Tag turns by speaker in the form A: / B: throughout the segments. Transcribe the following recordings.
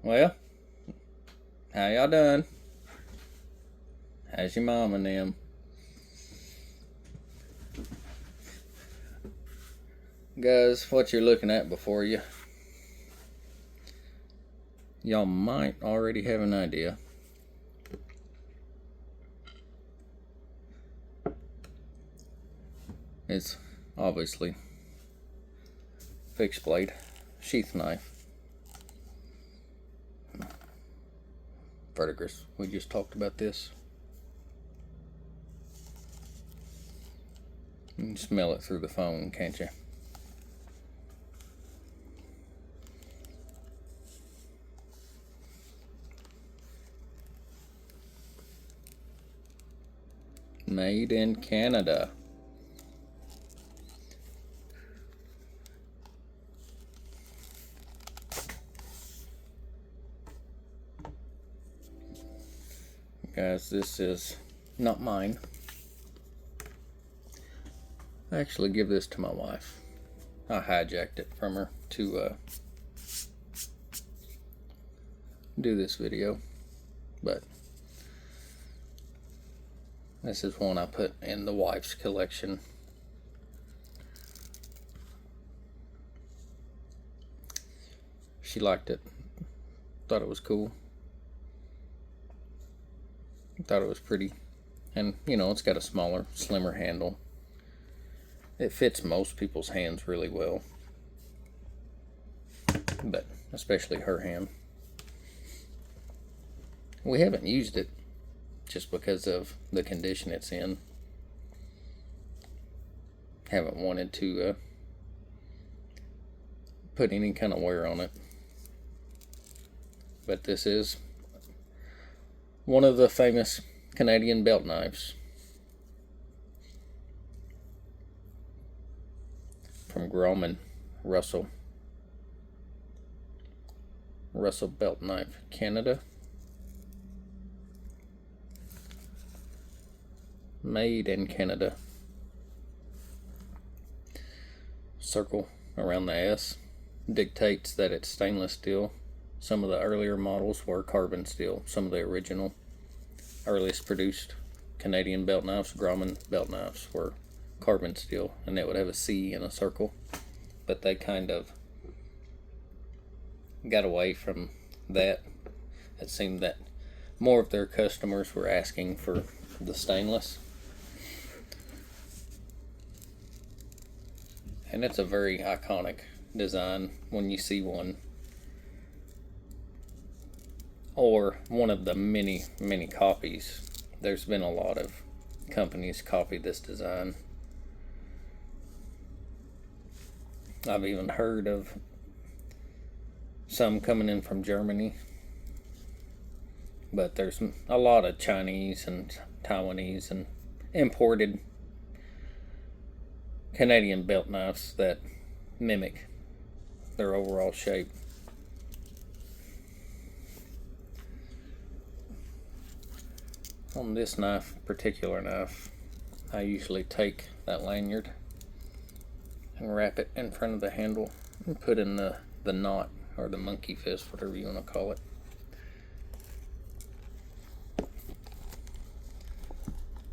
A: Well, how y'all doing? How's your mom and them? Guys, what you're looking at before you, y'all might already have an idea. It's obviously fixed blade sheath knife. Verdigris, we just talked about this. You can smell it through the phone, can't you? Made in Canada. Guys, this is not mine. I actually give this to my wife. I hijacked it from her to do this video, but this is one I put in the wife's collection. She liked it, thought it was cool, thought it was pretty, and you know, it's got a smaller, slimmer handle. It fits most people's hands really well, but especially her hand. We haven't used it just because of the condition it's in. Haven't wanted to put any kind of wear on it. But this is one of the famous Canadian belt knives from Grohmann Russell belt knife, Canada. Made in Canada. Circle around the S dictates that it's stainless steel. Some of the earlier models were carbon steel. Some of the original, earliest produced Canadian belt knives, Grohmann belt knives, were carbon steel, and it would have a C in a circle. But they kind of got away from that. It seemed that more of their customers were asking for the stainless. And it's a very iconic design when you see one, or one of the many copies. There's been a lot of companies copy this design. I've even heard of some coming in from Germany, but there's a lot of Chinese and Taiwanese and imported Canadian belt knives that mimic their overall shape. On this particular knife, I usually take that lanyard and wrap it in front of the handle and put in the knot, or the monkey fist, whatever you want to call it.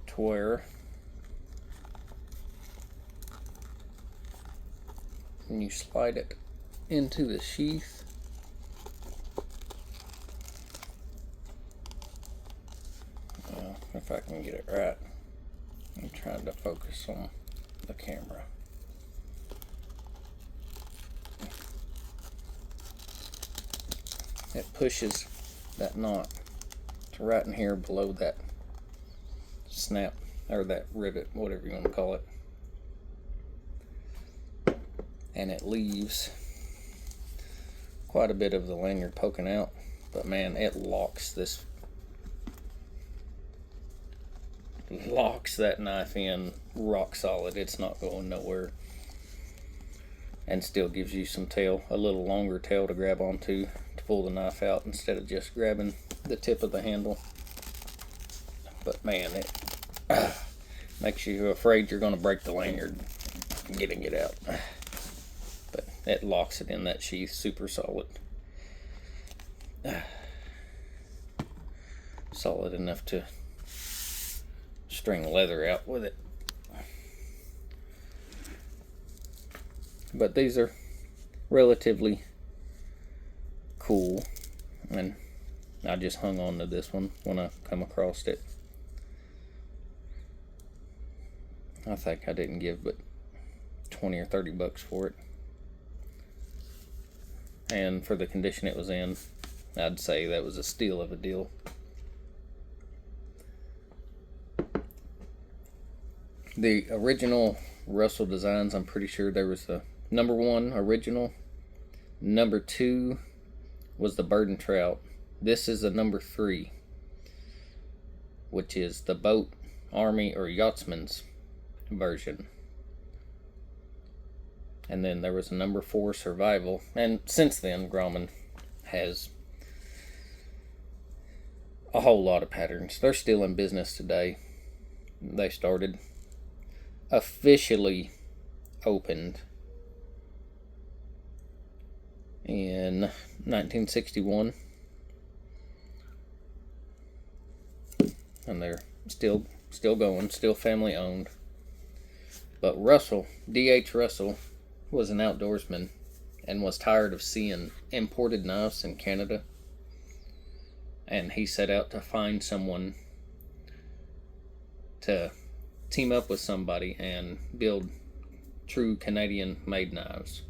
A: To where when you slide it into the sheath, if I can get it right, I'm trying to focus on the camera. It pushes that knot to right in here below that snap, or that rivet, whatever you want to call it. And it leaves quite a bit of the lanyard poking out, but man, it locks that knife in rock solid. It's not going nowhere, and still gives you some tail, a little longer tail to grab onto to pull the knife out instead of just grabbing the tip of the handle. But man, it makes you afraid you're going to break the lanyard getting it out. But it locks it in that sheath super solid. solid enough to string leather out with it. But these are relatively cool, and I just hung on to this one when I come across it. I think I didn't give but 20 or 30 bucks for it, and for the condition it was in, I'd say that was a steal of a deal. The original Russell designs, I'm pretty sure there was the number 1 original, number 2 was the bird and trout. This is the number 3, which is the boat, army, or yachtsman's version. And then there was a number 4 survival, and since then Grohmann has a whole lot of patterns. They're still in business today. They started officially opened in 1961, and they're still going, still family owned. But Russell, D.H. Russell, was an outdoorsman and was tired of seeing imported knives in Canada, and he set out to find someone to team up with somebody and build true Canadian made knives.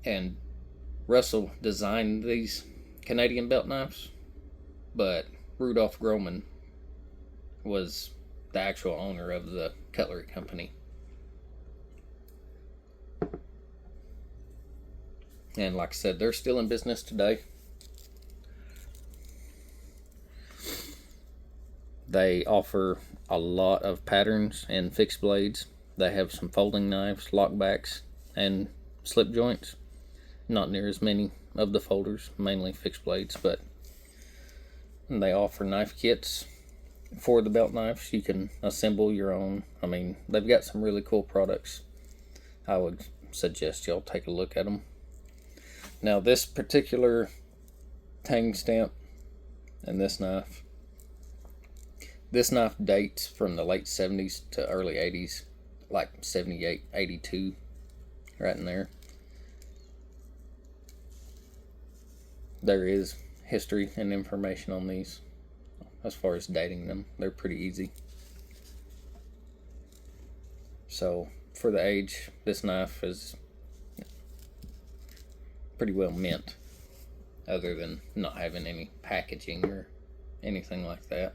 A: And Russell designed these Canadian belt knives, but Rudolph Grohmann was the actual owner of the cutlery company. And like I said, they're still in business today. They offer a lot of patterns and fixed blades. They have some folding knives, lockbacks, and slip joints. Not near as many of the folders, mainly fixed blades, but they offer knife kits for the belt knives. You can assemble your own. I mean, they've got some really cool products. I would suggest y'all take a look at them. Now, this particular tang stamp and this knife dates from the late 70s to early 80s, like 78, 82, right in there. There is history and information on these as far as dating them. They're pretty easy. So for the age, this knife is pretty well mint, other than not having any packaging or anything like that.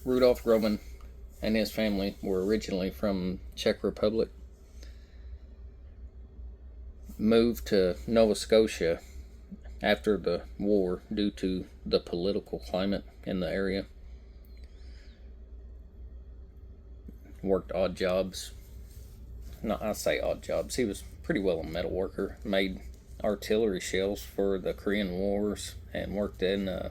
A: Rudolph Grohmann and his family were originally from Czech Republic, moved to Nova Scotia after the war due to the political climate in the area. Worked odd jobs. No, I say odd jobs. He was pretty well a metal worker. Made artillery shells for the Korean Wars and worked in a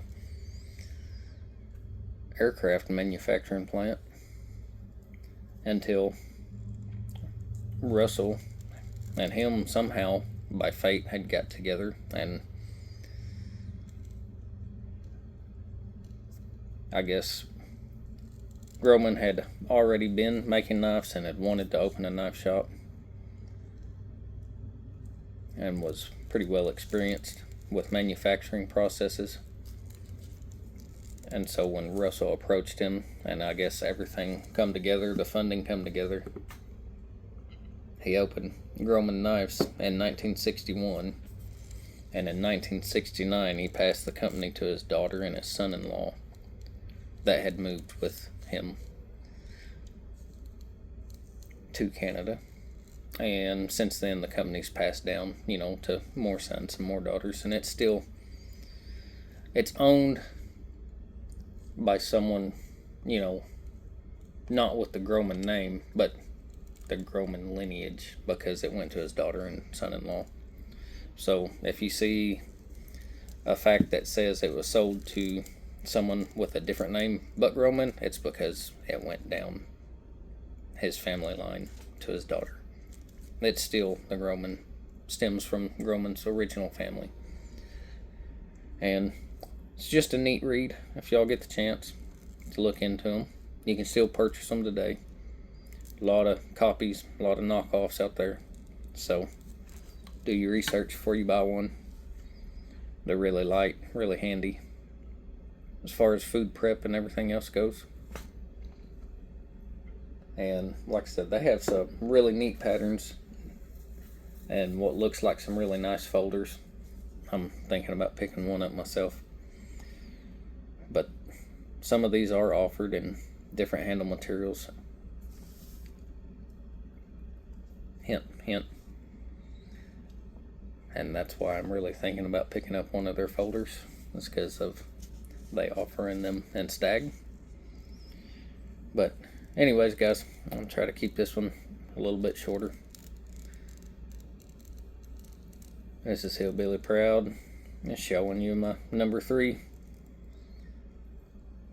A: aircraft manufacturing plant until Russell and him somehow by fate had got together, and I guess Grohmann had already been making knives and had wanted to open a knife shop and was pretty well experienced with manufacturing processes. And so when Russell approached him, and I guess everything come together, the funding come together, he opened Grohmann Knives in 1961, and in 1969 he passed the company to his daughter and his son-in-law that had moved with him to Canada. And since then the company's passed down, to more sons and more daughters, and it's owned by someone, not with the Grohmann name, but the Grohmann lineage, because it went to his daughter and son-in-law. So if you see a fact that says it was sold to someone with a different name but Grohmann, it's because it went down his family line to his daughter. It's still the Grohmann, stems from Grohmann's original family. And it's just a neat read if y'all get the chance to look into them. You can still purchase them today. A lot of copies, a lot of knockoffs out there. So do your research before you buy one. They're really light, really handy as far as food prep and everything else goes. And like I said, they have some really neat patterns and what looks like some really nice folders. I'm thinking about picking one up myself. But some of these are offered in different handle materials. Hint, hint. And that's why I'm really thinking about picking up one of their folders. It's because of they offering them in stag. But anyways, guys, I'm gonna try to keep this one a little bit shorter. This is Hillbilly Proud, just showing you my number 3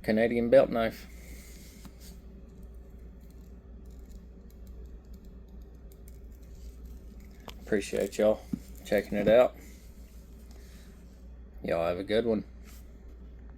A: Canadian belt knife. Appreciate y'all checking it out. Y'all have a good one.